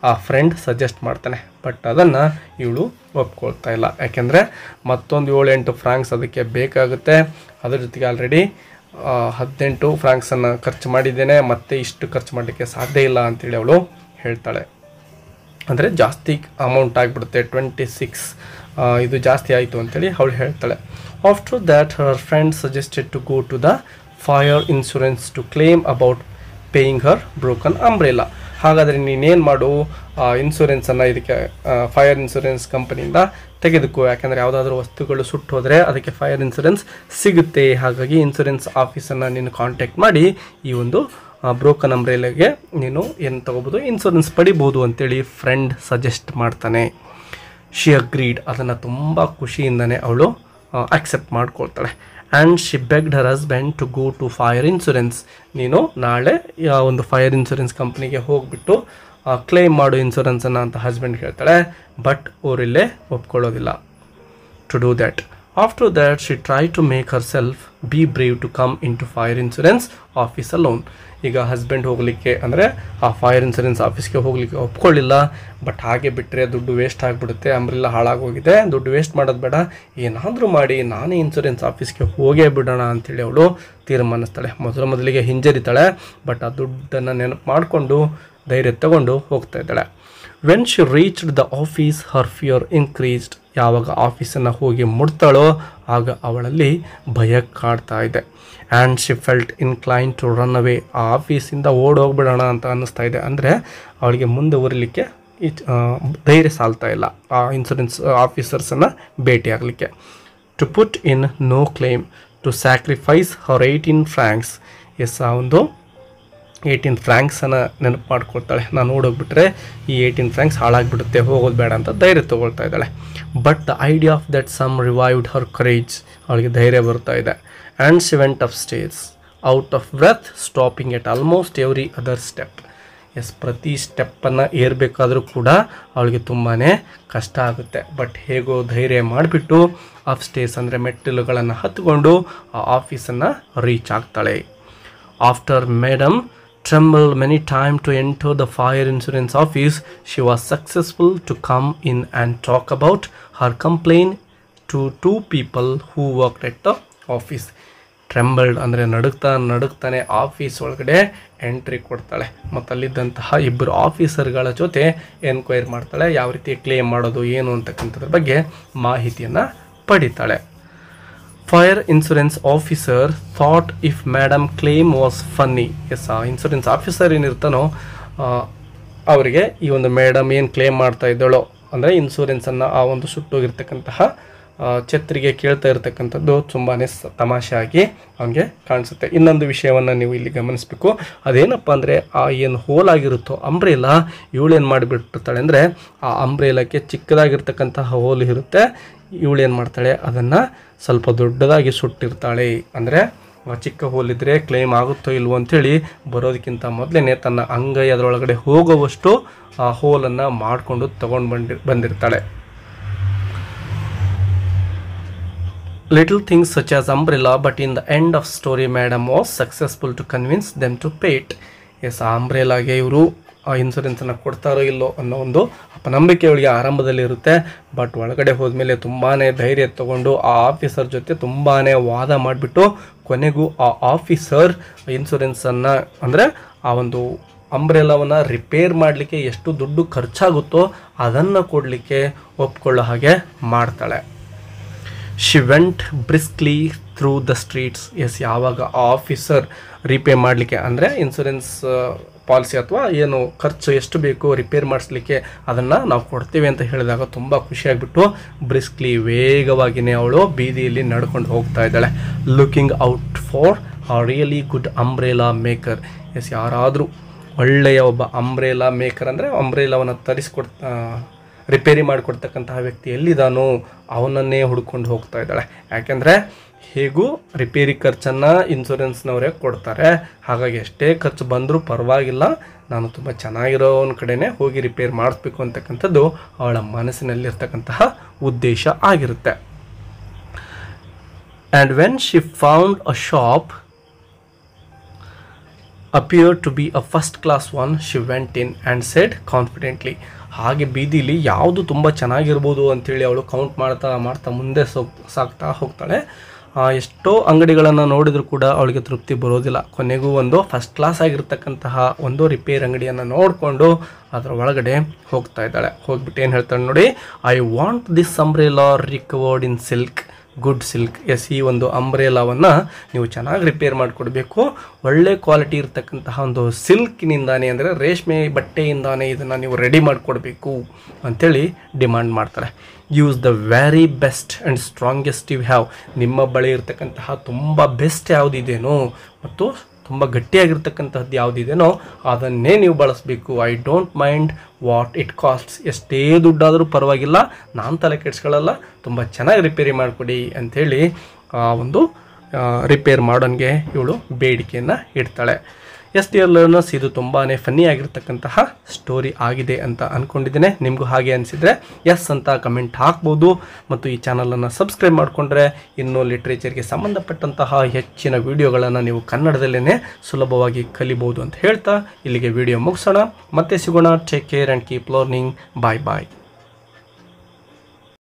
ಆ ಫ್ರೆಂಡ್ ಸಜೆಸ್ಟ್ ಮಾಡ್ತಾನೆ. ಬಟ್ ಅದನ್ನು ಇವಳು ಒಪ್ಕೊಳ್ತಾ ಇಲ್ಲ. ಯಾಕೆಂದರೆ ಮತ್ತೊಂದು 7-8 ಫ್ರಾಂಕ್ಸ್ ಅದಕ್ಕೆ ಬೇಕಾಗುತ್ತೆ. ಅದ್ರ ಜೊತೆಗೆ ಆಲ್ರೆಡಿ 18 ಫ್ರಾಂಕ್ಸನ್ನು ಖರ್ಚು ಮಾಡಿದ್ದೇನೆ, ಮತ್ತೆ ಇಷ್ಟು ಖರ್ಚು ಮಾಡಲಿಕ್ಕೆ ಸಾಧ್ಯ ಇಲ್ಲ ಅಂತೇಳಿ ಅವಳು ಹೇಳ್ತಾಳೆ. ಅಂದರೆ ಜಾಸ್ತಿ ಅಮೌಂಟ್ ಆಗಿಬಿಡುತ್ತೆ, 26 ಇದು ಜಾಸ್ತಿ ಆಯಿತು ಅಂತೇಳಿ ಅವಳು ಹೇಳ್ತಾಳೆ. After that her friend suggested to go to the fire insurance to claim about paying her broken umbrella. ಹಾಗಾದರೆ ನೀನೇನು ಮಾಡು, ಇನ್ಶೂರೆನ್ಸನ್ನು ಇದಕ್ಕೆ ಫೈರ್ ಇನ್ಶೂರೆನ್ಸ್ ಕಂಪನಿಯಿಂದ ತೆಗೆದುಕೋ. ಯಾಕೆಂದರೆ ಯಾವುದಾದ್ರೂ ವಸ್ತುಗಳು ಸುಟ್ಟು ಹೋದರೆ ಅದಕ್ಕೆ ಫೈರ್ ಇನ್ಶೂರೆನ್ಸ್ ಸಿಗುತ್ತೆ. ಹಾಗಾಗಿ ಇನ್ಶೂರೆನ್ಸ್ ಆಫೀಸನ್ನು ನೀನು ಕಾಂಟ್ಯಾಕ್ಟ್ ಮಾಡಿ ಈ ಒಂದು ಬ್ರೋಕನ್ ಅಂಬ್ರೆಲಾಗೆ ನೀನು ಏನು ತೊಗೋಬೋದು, ಇನ್ಶೂರೆನ್ಸ್ ಪಡಿಬೋದು ಅಂತೇಳಿ ಫ್ರೆಂಡ್ ಸಜೆಸ್ಟ್ ಮಾಡ್ತಾನೆ. She agreed. ಅದನ್ನು ತುಂಬ ಖುಷಿಯಿಂದನೇ ಅವಳು ಅಕ್ಸೆಪ್ಟ್ ಮಾಡ್ಕೊಳ್ತಾಳೆ. And she begged her husband to go to fire insurance. ನೀನು ನಾಳೆ ಒಂದು ಫೈರ್ ಇನ್ಶೂರೆನ್ಸ್ ಕಂಪ್ನಿಗೆ ಹೋಗಿಬಿಟ್ಟು ಕ್ಲೇಮ್ ಮಾಡು ಇನ್ಶೂರೆನ್ಸನ್ನು ಅಂತ ಹಸ್ಬೆಂಡ್ ಹೇಳ್ತಾಳೆ. ಬಟ್ ಅವರಿಲ್ಲೇ ಒಪ್ಕೊಳ್ಳೋದಿಲ್ಲ to do that. After that she try to make herself be brave to come in to fire insurance office alone. ಈಗ ಹಸ್ಬೆಂಡ್ ಹೋಗಲಿಕ್ಕೆ ಅಂದರೆ ಆ ಫೈರ್ ಇನ್ಶೂರೆನ್ಸ್ ಆಫೀಸ್ಗೆ ಹೋಗಲಿಕ್ಕೆ ಒಪ್ಕೊಳ್ಳಿಲ್ಲ. ಬಟ್ ಹಾಗೆ ಬಿಟ್ಟರೆ ದುಡ್ಡು ವೇಸ್ಟ್ ಆಗಿಬಿಡುತ್ತೆ, ಅಂಬ್ರೆಲಾ ಹಾಳಾಗೋಗಿದೆ, ದುಡ್ಡು ವೇಸ್ಟ್ ಮಾಡೋದು ಬೇಡ, ಏನಾದರೂ ಮಾಡಿ ನಾನೇ ಇನ್ಶೂರೆನ್ಸ್ ಆಫೀಸ್ಗೆ ಹೋಗೇ ಬಿಡೋಣ ಅಂಥೇಳಿ ಅವಳು ತೀರ್ಮಾನಿಸ್ತಾಳೆ. ಮೊದಲಿಗೆ ಹಿಂಜರಿತಾಳೆ, ಬಟ್ ಆ ದುಡ್ಡನ್ನು ನೆನಪು ಮಾಡಿಕೊಂಡು ಧೈರ್ಯ ತಗೊಂಡು ಹೋಗ್ತಾ ಇದ್ದಾಳೆ. When she reached the office her fear increased. ಯಾವಾಗ ಆಫೀಸನ್ನು ಹೋಗಿ ಮುಟ್ತಾಳೋ ಆಗ ಅವಳಲ್ಲಿ ಭಯ ಕಾಡ್ತಾ ಇದೆ. And she felt incline to run away. ಆ ಆಫೀಸಿಂದ ಓಡೋಗ್ಬಿಡೋಣ ಅಂತ ಅನ್ನಿಸ್ತಾ ಇದೆ. ಅಂದರೆ ಅವಳಿಗೆ ಮುಂದುವರಿಲಿಕ್ಕೆ ಧೈರ್ಯ ಸಾಲ್ತಾ ಇಲ್ಲ ಆ ಇನ್ಶೂರೆನ್ಸ್ ಆಫೀಸರ್ಸನ್ನು ಭೇಟಿ ಆಗಲಿಕ್ಕೆ. To put in no claim to sacrifice her 18 francs. Yes, ಆ ಒಂದು 18 ಫ್ರಾಂಕ್ಸನ್ನು ನೆನಪು ಮಾಡ್ಕೊಳ್ತಾಳೆ. ನಾನು ಓಡೋಗ್ಬಿಟ್ರೆ ಈ 18 ಫ್ರಾಂಕ್ಸ್ ಹಾಳಾಗಿಬಿಡುತ್ತೆ, ಹೋಗೋದು ಬೇಡ ಅಂತ ಧೈರ್ಯ ತೊಗೊಳ್ತಾ ಇದ್ದಾಳೆ. But the idea of that sum revived her courage. ಅವಳಿಗೆ ಧೈರ್ಯ ಬರ್ತಾ ಇದೆ. And she went up stairs out of breath, stopping at almost every other step. Yes, ಪ್ರತಿ ಸ್ಟೆಪ್ಪನ್ನು ಏರಬೇಕಾದ್ರೂ ಕೂಡ ಅವಳಿಗೆ ತುಂಬಾ ಕಷ್ಟ ಆಗುತ್ತೆ. ಬಟ್ ಹೇಗೋ ಧೈರ್ಯ ಮಾಡಿಬಿಟ್ಟು ಅಪ್ ಸ್ಟೇರ್ಸ್ ಅಂದರೆ ಮೆಟ್ಟಿಲುಗಳನ್ನು ಹತ್ಕೊಂಡು ಆ ಆಫೀಸನ್ನು ರೀಚ್ ಆಗ್ತಾಳೆ. After madam trembled many times to enter the fire insurance office, she was successful to come in and talk about her complaint to 2 people who worked at the office. ಟ್ರೆಂಬಲ್ಡ್ ಅಂದರೆ ನಡುಕ್ತಾನೆ office ಒಳಗಡೆ entry ಕೊಡ್ತಾಳೆ. ಮತ್ತು ಅಲ್ಲಿದ್ದಂತಹ 2 ಆಫೀಸರ್ಗಳ ಜೊತೆ enquiry ಮಾಡ್ತಾಳೆ. ಯಾವ ರೀತಿ claim ಮಾಡೋದು ಏನು ಅಂತಕ್ಕಂಥದ್ರ ಬಗ್ಗೆ ಮಾಹಿತಿಯನ್ನು ಪಡಿತಾಳೆ. Fire insurance officer thought if madam claim was funny. Yes, ಆ ಇನ್ಶೂರೆನ್ಸ್ ಆಫೀಸರ್ ಏನಿರ್ತಾನೋ ಅವರಿಗೆ ಈ ಒಂದು ಮೇಡಮ್ ಏನು ಕ್ಲೇಮ್ ಮಾಡ್ತಾ ಇದ್ದಾಳೋ ಅಂದರೆ ಇನ್ಶೂರೆನ್ಸನ್ನು ಆ ಒಂದು ಸುಟ್ಟೋಗಿರ್ತಕ್ಕಂತಹ ಛತ್ರಿಗೆ ಕೇಳ್ತಾ ಇರತಕ್ಕಂಥದ್ದು ತುಂಬಾ ತಮಾಷೆಯಾಗಿ ಅವನಿಗೆ ಕಾಣಿಸುತ್ತೆ. ಇನ್ನೊಂದು ವಿಷಯವನ್ನು ನೀವು ಇಲ್ಲಿ ಗಮನಿಸಬೇಕು. ಅದೇನಪ್ಪ ಅಂದರೆ ಆ ಏನು ಹೋಲಾಗಿರುತ್ತೋ ಅಂಬ್ರೆಲಾ ಇವಳೇನು ಮಾಡಿಬಿಟ್ಟಿರ್ತಾಳೆ ಅಂದರೆ ಆ ಅಂಬ್ರೆಲಾಕ್ಕೆ ಚಿಕ್ಕದಾಗಿರ್ತಕ್ಕಂತಹ ಹೋಲ್ ಇರುತ್ತೆ. ಇವಳೇನು ಮಾಡ್ತಾಳೆ, ಅದನ್ನು ಸ್ವಲ್ಪ ದೊಡ್ಡದಾಗಿ ಸುಟ್ಟಿರ್ತಾಳೆ. ಅಂದರೆ ಚಿಕ್ಕ ಹೋಲಿದ್ರೆ ಕ್ಲೇಮ್ ಆಗುತ್ತೋ ಇಲ್ವೋ ಅಂಥೇಳಿ ಬರೋದಕ್ಕಿಂತ ಮೊದಲೇ ತನ್ನ ಅಂಗೈ ಅದರೊಳಗಡೆ ಹೋಗುವಷ್ಟು ಆ ಹೋಲನ್ನು ಮಾಡಿಕೊಂಡು ತಗೊಂಡು ಬಂದಿರ್ತಾಳೆ. Little things such as umbrella, but in the end of story, madam was successful to convince them to pay it. Yes, ಆ ಅಂಬ್ರೆಲಾಗೆ ಇವರು ಆ ಇನ್ಸೂರೆನ್ಸನ್ನು ಕೊಡ್ತಾರೋ ಇಲ್ಲೋ ಅನ್ನೋ ಒಂದು ಅಪನಂಬಿಕೆ ಅವಳಿಗೆ ಆರಂಭದಲ್ಲಿ ಇರುತ್ತೆ. ಬಟ್ ಒಳಗಡೆ ಹೋದ್ಮೇಲೆ ತುಂಬಾ ಧೈರ್ಯ ತಗೊಂಡು ಆ ಆಫೀಸರ್ ಜೊತೆ ತುಂಬಾ ವಾದ ಮಾಡಿಬಿಟ್ಟು ಕೊನೆಗೂ ಆ ಆಫೀಸರ್ ಇನ್ಸೂರೆನ್ಸನ್ನು ಅಂದರೆ ಆ ಒಂದು ಅಂಬ್ರೆಲಾವನ್ನು ರಿಪೇರ್ ಮಾಡಲಿಕ್ಕೆ ಎಷ್ಟು ದುಡ್ಡು ಖರ್ಚಾಗುತ್ತೋ ಅದನ್ನು ಕೊಡಲಿಕ್ಕೆ ಒಪ್ಕೊಳ್ಳೋ ಹಾಗೆ ಮಾಡ್ತಾಳೆ. She went briskly through the streets. Yes, ಯಾವಾಗ ಆ ಆಫೀಸರ್ ರಿಪೇ ಮಾಡಲಿಕ್ಕೆ ಅಂದರೆ ಇನ್ಸೂರೆನ್ಸ್ ಪಾಲಿಸಿ ಅಥವಾ ಏನು ಖರ್ಚು ಎಷ್ಟು ಬೇಕು ರಿಪೇರ್ ಮಾಡಿಸ್ಲಿಕ್ಕೆ ಅದನ್ನು ನಾವು ಕೊಡ್ತೀವಿ ಅಂತ ಹೇಳಿದಾಗ ತುಂಬ ಖುಷಿಯಾಗಿಬಿಟ್ಟು ಬ್ರಿಸ್ಕ್ಲಿ ವೇಗವಾಗಿಯೇ ಅವಳು ಬೀದಿಯಲ್ಲಿ ನಡ್ಕೊಂಡು ಹೋಗ್ತಾ ಇದ್ದಾಳೆ. Looking out for a really good umbrella maker. Yes, ಯಾರಾದರೂ ಒಳ್ಳೆಯ ಒಬ್ಬ ಅಂಬ್ರೆಲಾ ಮೇಕರ್ ಅಂದರೆ ಅಂಬ್ರೆಲಾವನ್ನು ರಿಪೇರಿ ಮಾಡಿಕೊಡ್ತಕ್ಕಂತಹ ವ್ಯಕ್ತಿ ಎಲ್ಲಿದ್ದಾನೋ ಅವನನ್ನೇ ಹುಡ್ಕೊಂಡು ಹೋಗ್ತಾ ಇದ್ದಾಳೆ. ಯಾಕೆಂದರೆ ಹೇಗೂ ರಿಪೇರಿ ಖರ್ಚನ್ನು ಇನ್ಸೂರೆನ್ಸ್ನವರೇ ಕೊಡ್ತಾರೆ. ಹಾಗಾಗಿ ಎಷ್ಟೇ ಖರ್ಚು ಬಂದರೂ ಪರವಾಗಿಲ್ಲ, ನಾನು ತುಂಬ ಚೆನ್ನಾಗಿರೋನ ಕಡೆನೇ ಹೋಗಿ ರಿಪೇರ್ ಮಾಡಿಸ್ಬೇಕು ಅಂತಕ್ಕಂಥದ್ದು ಅವಳ ಮನಸ್ಸಿನಲ್ಲಿರ್ತಕ್ಕಂತಹ ಉದ್ದೇಶ ಆಗಿರುತ್ತೆ. And when she found a shop appeared to be a first class one, she went in and said confidently. ಹಾಗೆ ಬೀದಿಲಿ ಯಾವುದು ತುಂಬ ಚೆನ್ನಾಗಿರ್ಬೋದು ಅಂಥೇಳಿ ಅವಳು ಕೌಂಟ್ ಮಾಡ್ತಾ ಮುಂದೆ ಸಾಗ್ತಾ ಹೋಗ್ತಾಳೆ. ಎಷ್ಟೋ ಅಂಗಡಿಗಳನ್ನು ನೋಡಿದರೂ ಕೂಡ ಅವಳಿಗೆ ತೃಪ್ತಿ ಬರೋದಿಲ್ಲ. ಕೊನೆಗೂ ಒಂದು ಫಸ್ಟ್ ಕ್ಲಾಸ್ ಆಗಿರ್ತಕ್ಕಂತಹ ಒಂದು ರಿಪೇರ್ ಅಂಗಡಿಯನ್ನು ನೋಡಿಕೊಂಡು ಅದರ ಒಳಗಡೆ ಹೋಗ್ತಾ ಇದ್ದಾಳೆ. ಹೋಗ್ಬಿಟ್ಟು ಏನು ಹೇಳ್ತಾಳೆ ನೋಡಿ, I want this umbrella recovered in silk, good silk. Yes, ಈ ಒಂದು ಅಂಬ್ರೆಲಾವನ್ನು ನೀವು ಚೆನ್ನಾಗಿ ರಿಪೇರ್ ಮಾಡಿಕೊಡ್ಬೇಕು, ಒಳ್ಳೆ ಕ್ವಾಲಿಟಿ ಇರ್ತಕ್ಕಂತಹ ಒಂದು ಸಿಲ್ಕಿನಿಂದಾನೇ ಅಂದರೆ ರೇಷ್ಮೆ ಬಟ್ಟೆಯಿಂದಾನೇ ಇದನ್ನು ನೀವು ರೆಡಿ ಮಾಡಿಕೊಡ್ಬೇಕು ಅಂಥೇಳಿ ಡಿಮಾಂಡ್ ಮಾಡ್ತಾರೆ. Use the very best and strongest you have. ನಿಮ್ಮ ಬಳಿ ಇರ್ತಕ್ಕಂತಹ ತುಂಬ ಬೆಸ್ಟ್ ಯಾವುದಿದೆಯೋ ಮತ್ತು ತುಂಬ ಗಟ್ಟಿಯಾಗಿರ್ತಕ್ಕಂಥದ್ದು ಯಾವುದಿದೆಯೋ ಅದನ್ನೇ ನೀವು ಬಳಸಬೇಕು. I don't mind what it costs. ಎಷ್ಟೇ ದುಡ್ಡಾದರೂ ಪರವಾಗಿಲ್ಲ, ನಾನು ತಲೆ ಕೆಡಿಸ್ಕೊಳ್ಳಲ್ಲ, ತುಂಬ ಚೆನ್ನಾಗಿ ರಿಪೇರಿ ಮಾಡಿಕೊಡಿ ಅಂಥೇಳಿ ಆ ಒಂದು ರಿಪೇರ್ ಮಾಡೋನಿಗೆ ಇವಳು ಬೇಡಿಕೆಯನ್ನು ಇಡ್ತಾಳೆ. ಎಸ್ ಡಿಯರ್ ಲರ್ನರ್ಸ್, ಇದು ತುಂಬಾ ಫನ್ನಿ ಆಗಿರ್ತಕ್ಕಂತಹ ಸ್ಟೋರಿ ಆಗಿದೆ ಅಂತ ಅಂದ್ಕೊಂಡಿದ್ದೇನೆ. ನಿಮಗೂ ಹಾಗೆ ಅನಿಸಿದರೆ ಎಸ್ ಅಂತ ಕಮೆಂಟ್ ಹಾಕ್ಬೋದು ಮತ್ತು ಈ ಚಾನಲನ್ನು ಸಬ್ಸ್ಕ್ರೈಬ್ ಮಾಡಿಕೊಂಡ್ರೆ ಇನ್ನೂ ಲಿಟ್ರೇಚರ್ಗೆ ಸಂಬಂಧಪಟ್ಟಂತಹ ಹೆಚ್ಚಿನ ವಿಡಿಯೋಗಳನ್ನು ನೀವು ಕನ್ನಡದಲ್ಲೇ ಸುಲಭವಾಗಿ ಕಲಿಬೋದು ಅಂತ ಹೇಳ್ತಾ ಇಲ್ಲಿಗೆ ವಿಡಿಯೋ ಮುಗಿಸೋಣ. ಮತ್ತೆ ಸಿಗೋಣ. Take care and keep learning. Bye bye.